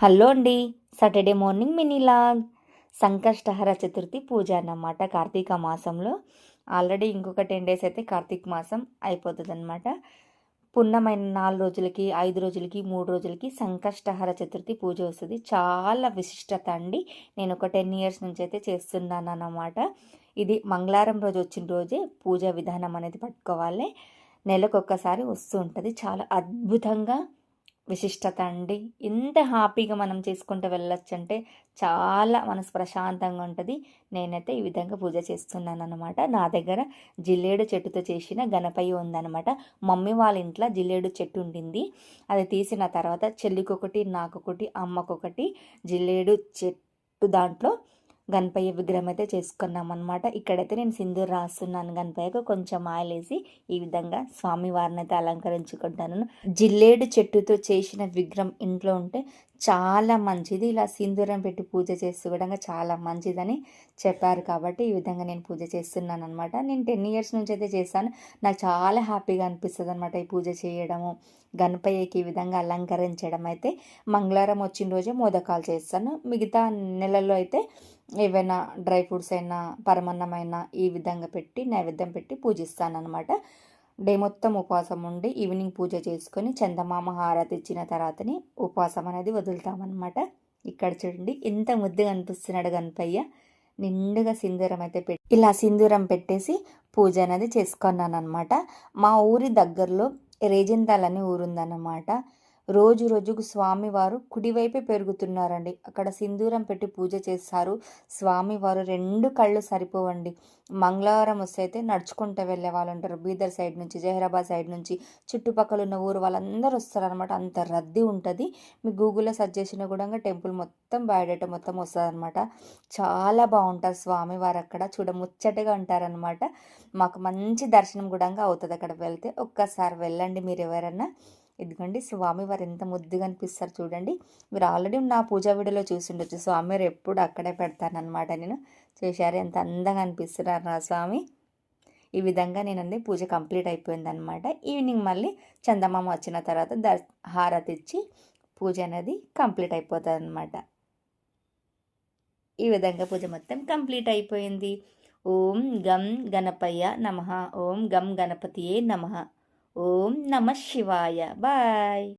Hello అండి. Saturday morning mini vlog. Sankashtahara Chaturthi పూజ అన్నమాట కార్తీక మాసంలో. ఆల్రెడీ ఇంకొక 10 డేస్ అయితే కార్తీక మాసం అయిపోతుందన్నమాట. పున్నమైన 4 రోజులకి, 5 రోజులకి, 3 రోజులకి సంకష్టహర చతుర్థి పూజ వస్తుంది. చాలా విశిష్టత అండి. నేను ఒక 10 ఇయర్స్ నుంచి అయితే చేస్తున్నానన్నమాట. ఇది మంగళవారం రోజు వచ్చిన రోజే పూజ విధానం అనేది పట్టుకోవాలి. నెలకొక్కసారి వస్తూ ఉంటుంది. చాలా అద్భుతంగా విశిష్టత అండి. ఎంత హ్యాపీగా మనం చేసుకుంటూ వెళ్ళొచ్చంటే చాలా మనసు ప్రశాంతంగా ఉంటుంది. నేనైతే ఈ విధంగా పూజ చేస్తున్నానన్నమాట. నా దగ్గర జిల్లేడు చెట్టుతో చేసిన గణపయ్య ఉందన్నమాట. మమ్మీ వాళ్ళ ఇంట్లో జిల్లేడు చెట్టు ఉండింది. అది తీసిన తర్వాత చెల్లికొకటి, నాకొకటి, అమ్మకొకటి జిల్లేడు చెట్టు దాంట్లో గణపయ్య విగ్రహం అయితే చేసుకున్నాం అనమాట. ఇక్కడైతే నేను సింధూరు రాస్తున్నాను గణపయ్యకు. కొంచెం ఆయిల్ వేసి ఈ విధంగా స్వామివారిని అయితే అలంకరించుకుంటాను. జిల్లేడు చెట్టుతో చేసిన విగ్రహం ఇంట్లో ఉంటే చాలా మంచిది. ఇలా సింధూరం పెట్టి పూజ చేస్తూ కూడా చాలా మంచిదని చెప్పారు. కాబట్టి ఈ విధంగా నేను పూజ చేస్తున్నాను అనమాట. నేను 10 ఇయర్స్ నుంచి అయితే చేస్తాను. నాకు చాలా హ్యాపీగా అనిపిస్తుంది అనమాట ఈ పూజ చేయడము. గణపయ్యకి ఈ విధంగా అలంకరించడం అయితే మంగళవారం వచ్చిన రోజే మోదకాలు చేస్తాను. మిగతా నెలల్లో అయితే ఏవైనా డ్రై ఫ్రూట్స్ అయినా, పరమన్నమైనా ఈ విధంగా పెట్టి నైవేద్యం పెట్టి పూజిస్తానన్నమాట. డే మొత్తం ఉపవాసం ఉండి ఈవినింగ్ పూజ చేసుకొని చందమామ హారతి ఇచ్చిన తర్వాతని ఉపవాసం అనేది వదులుతామన్నమాట. ఇక్కడ చూడండి ఎంత ముద్దుగా అనిపిస్తున్నాడు గణపయ్య. నిండుగా సింధూరం అయితే పెట్టి ఇలా సింధూరం పెట్టేసి పూజ అనేది చేసుకున్నాను అనమాట. మా ఊరి దగ్గరలో రేజింతాలని ఊరుందన్నమాట. రోజు రోజుకు స్వామివారు కుడివైపే పెరుగుతున్నారండి. అక్కడ సింధూరం పెట్టి పూజ చేస్తారు. స్వామివారు 2 కళ్ళు సరిపోవండి. మంగళవారం వస్తే అయితే నడుచుకుంటూ వెళ్ళే వాళ్ళు ఉంటారు. బీదర్ సైడ్ నుంచి, జహీరాబాద్ సైడ్ నుంచి, చుట్టుపక్కల ఉన్న ఊరు వాళ్ళందరూ వస్తారనమాట. అంత రద్దీ ఉంటుంది. మీ గూగుల్లో సెర్చ్ చేసినా కూడా టెంపుల్ మొత్తం బయోడేటా మొత్తం వస్తుందన్నమాట. చాలా బాగుంటారు స్వామివారు అక్కడ. ముచ్చటగా ఉంటారనమాట. మాకు మంచి దర్శనం కూడా అవుతుంది అక్కడ వెళ్తే. ఒక్కసారి వెళ్ళండి మీరు ఎవరన్నా. ఇదిగోండి స్వామివారు ఎంత ముద్దుగా అనిపిస్తారు చూడండి. మీరు ఆల్రెడీ నా పూజా వీడియోలో చూసిండొచ్చు. స్వామివారు ఎప్పుడు అక్కడే పెడతానమాట నేను. చూశారు ఎంత అందంగా అనిపిస్తున్నారు నా స్వామి. ఈ విధంగా నేనండి పూజ కంప్లీట్ అయిపోయిందనమాట. ఈవినింగ్ మళ్ళీ చందమామ వచ్చిన తర్వాత హారతి ఇచ్చి పూజ అనేది కంప్లీట్ అయిపోతుంది అనమాట. ఈ విధంగా పూజ మొత్తం కంప్లీట్ అయిపోయింది. ఓం గం గణపయ్య నమః. ఓం గం గణపతియే నమః. ఓం నమ శివాయ. బాయ్.